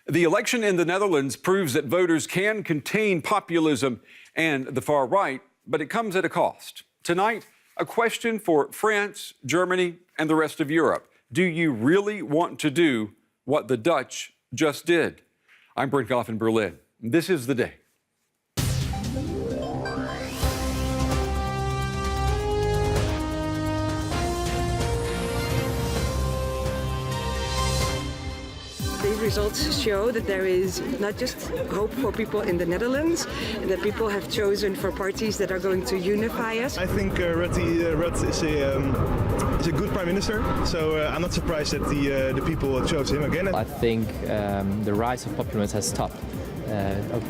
The election in the Netherlands proves that voters can contain populism and the far right, but it comes at a cost. Tonight, a question for France, Germany, and the rest of Europe. Do you really want to do what the Dutch just did? I'm Brent Goff in Berlin. This is The Day. These results show that there is not just hope for people in the Netherlands, that people have chosen for parties that are going to unify us. I think Rutte is a good prime minister, so I'm not surprised that the people chose him again. I think the rise of populism has stopped.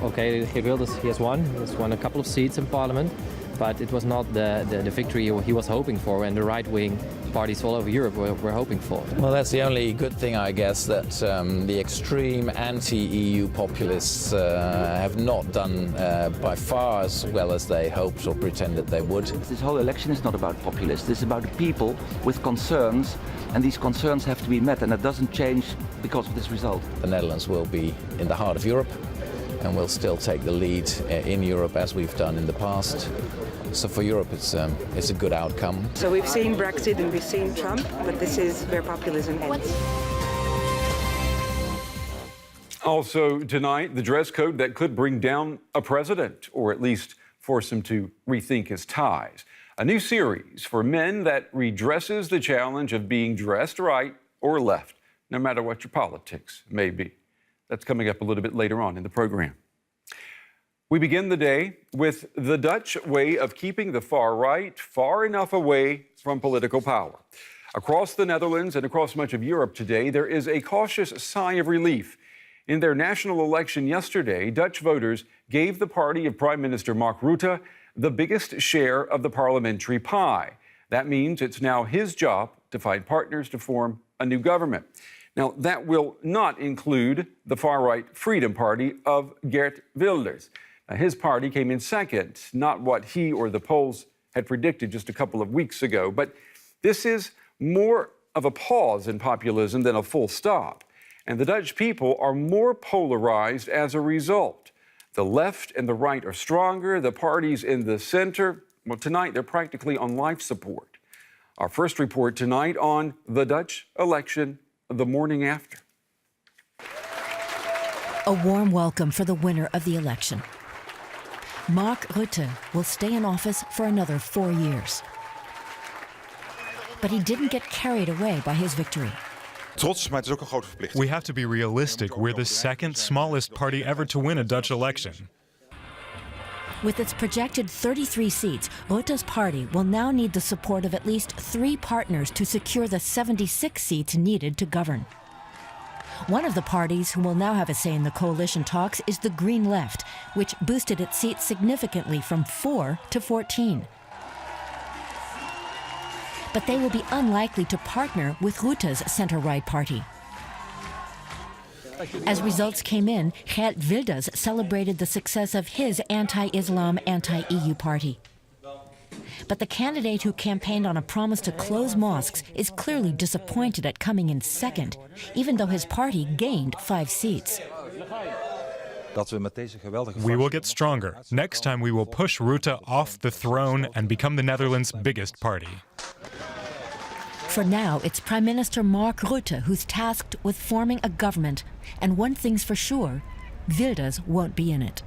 Okay, Geert Wilders, he has won a couple of seats in parliament, but it was not the victory he was hoping for, and the right-wing parties all over Europe were hoping for. Well, that's the only good thing, I guess, that the extreme anti-EU populists have not done by far as well as they hoped or pretended they would. This whole election is not about populists. It's about people with concerns, and these concerns have to be met, and that doesn't change because of this result. The Netherlands will be in the heart of Europe and will still take the lead in Europe as we've done in the past. So for Europe, it's a good outcome. So we've seen Brexit and we've seen Trump, but this is where populism ends. Also tonight, the dress code that could bring down a president, or at least force him to rethink his ties. A new series for men that redresses the challenge of being dressed right or left, no matter what your politics may be. That's coming up a little bit later on in the program. We begin the day with the Dutch way of keeping the far right far enough away from political power. Across the Netherlands and across much of Europe today, there is a cautious sigh of relief. In their national election yesterday, Dutch voters gave the party of Prime Minister Mark Rutte the biggest share of the parliamentary pie. That means it's now his job to find partners to form a new government. Now, that will not include the far-right Freedom Party of Geert Wilders. Now, his party came in second, not what he or the polls had predicted just a couple of weeks ago. But this is more of a pause in populism than a full stop. And the Dutch people are more polarized as a result. The left and the right are stronger. The parties in the center, well, tonight they're practically on life support. Our first report tonight on the Dutch election the morning after. A warm welcome for the winner of the election. Mark Rutte will stay in office for another 4 years. But he didn't get carried away by his victory. We have to be realistic. We're the second smallest party ever to win a Dutch election. With its projected 33 seats, Rutte's party will now need the support of at least 3 partners to secure the 76 seats needed to govern. One of the parties who will now have a say in the coalition talks is the Green Left, which boosted its seats significantly from 4 to 14. But they will be unlikely to partner with Rutte's center-right party. As results came in, Geert Wilders celebrated the success of his anti-Islam, anti-EU party. But the candidate who campaigned on a promise to close mosques is clearly disappointed at coming in second, even though his party gained 5 seats. We will get stronger. Next time we will push Rutte off the throne and become the Netherlands' biggest party. For now, it's Prime Minister Mark Rutte who's tasked with forming a government. And one thing's for sure, Wilders won't be in it.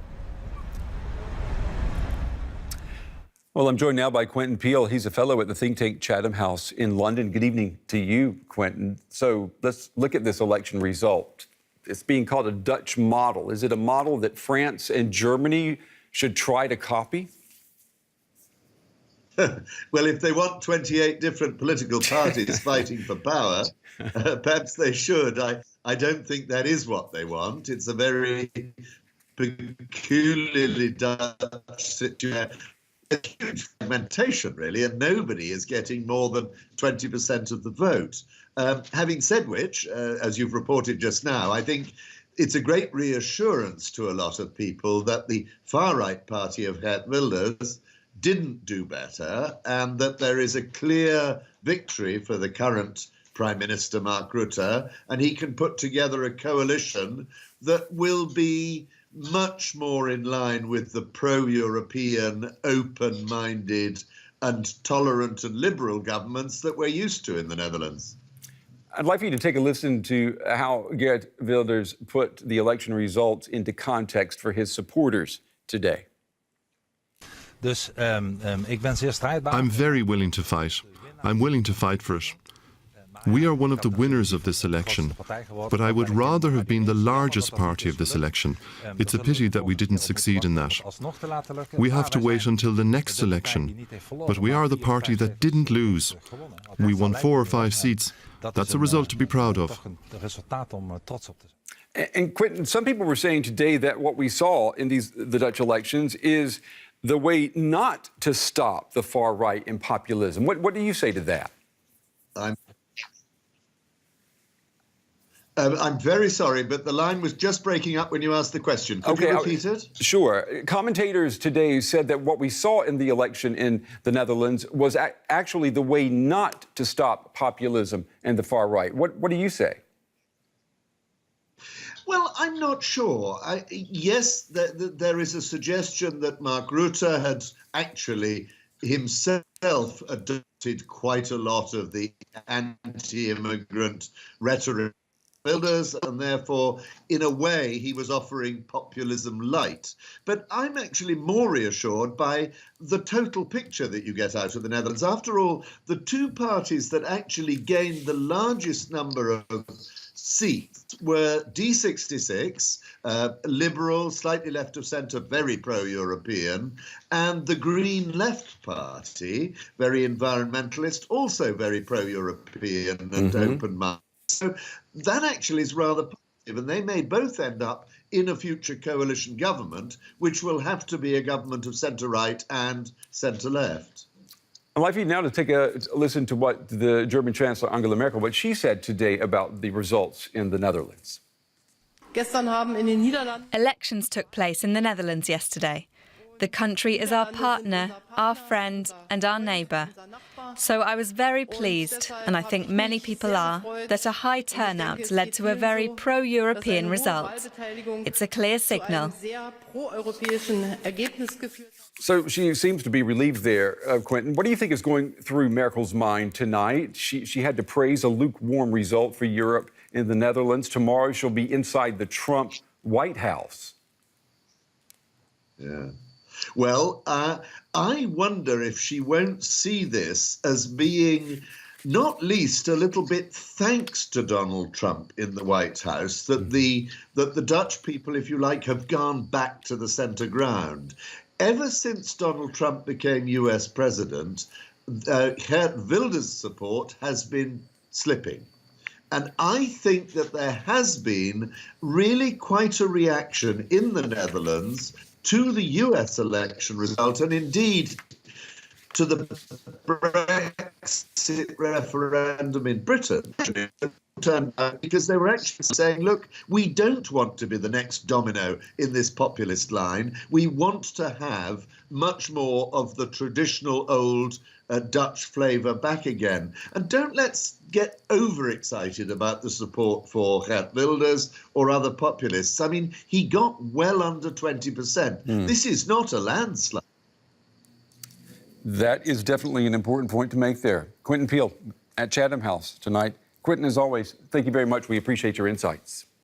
Well, I'm joined now by Quentin Peel. He's a fellow at the think tank Chatham House in London. Good evening to you, Quentin. So let's look at this election result. It's being called a Dutch model. Is it a model that France and Germany should try to copy? Well, if they want 28 different political parties fighting for power, perhaps they should. I don't think that is what they want. It's a very peculiarly Dutch situation. A huge fragmentation, really, and nobody is getting more than 20% of the vote. Having said which, as you've reported just now, I think it's a great reassurance to a lot of people that the far-right party of Geert Wilders didn't do better, and that there is a clear victory for the current Prime Minister Mark Rutte, and he can put together a coalition that will be much more in line with the pro-European, open-minded and tolerant and liberal governments that we're used to in the Netherlands. I'd like for you to take a listen to how Geert Wilders put the election results into context for his supporters today. I'm very willing to fight. I'm willing to fight for it. We are one of the winners of this election, but I would rather have been the largest party of this election. It's a pity that we didn't succeed in that. We have to wait until the next election, but we are the party that didn't lose. We won 4 or 5 seats. That's a result to be proud of. And Quentin, some people were saying today that what we saw in the Dutch elections is the way not to stop the far right and populism. What do you say to that? I'm very sorry, but the line was just breaking up when you asked the question. Could you repeat it? Sure. Commentators today said that what we saw in the election in the Netherlands was actually the way not to stop populism and the far right. What do you say? Well, I'm not sure. Yes, there is a suggestion that Mark Rutte had actually himself adopted quite a lot of the anti-immigrant rhetoric Wilders, and therefore, in a way, he was offering populism light. But I'm actually more reassured by the total picture that you get out of the Netherlands. After all, the two parties that actually gained the largest number of seats were D66, liberal, slightly left of centre, very pro-European, and the Green Left Party, very environmentalist, also very pro-European and open-minded. So that actually is rather positive, and they may both end up in a future coalition government, which will have to be a government of centre-right and centre-left. I'd like for you now to take a listen to what the German Chancellor Angela Merkel, what she said today about the results in the Netherlands. Elections took place in the Netherlands yesterday. The country is our partner, our friend and our neighbour. So I was very pleased, and I think many people are, that a high turnout led to a very pro-European result. It's a clear signal. So she seems to be relieved there, Quentin. What do you think is going through Merkel's mind tonight? She had to praise a lukewarm result for Europe in the Netherlands. Tomorrow she'll be inside the Trump White House. Yeah. Well, I wonder if she won't see this as being, not least, a little bit thanks to Donald Trump in the White House, that the Dutch people, if you like, have gone back to the centre ground. Ever since Donald Trump became US president, Geert Wilders' support has been slipping. And I think that there has been really quite a reaction in the Netherlands to the US election result, and indeed to the Brexit referendum in Britain, turned out because they were actually saying, look, we don't want to be the next domino in this populist line. We want to have much more of the traditional old Dutch flavour back again. And don't let's get overexcited about the support for Geert Wilders or other populists. I mean, he got well under 20%. This is not a landslide. That is definitely an important point to make there. Quentin Peel at Chatham House tonight. Quentin, as always, thank you very much. We appreciate your insights.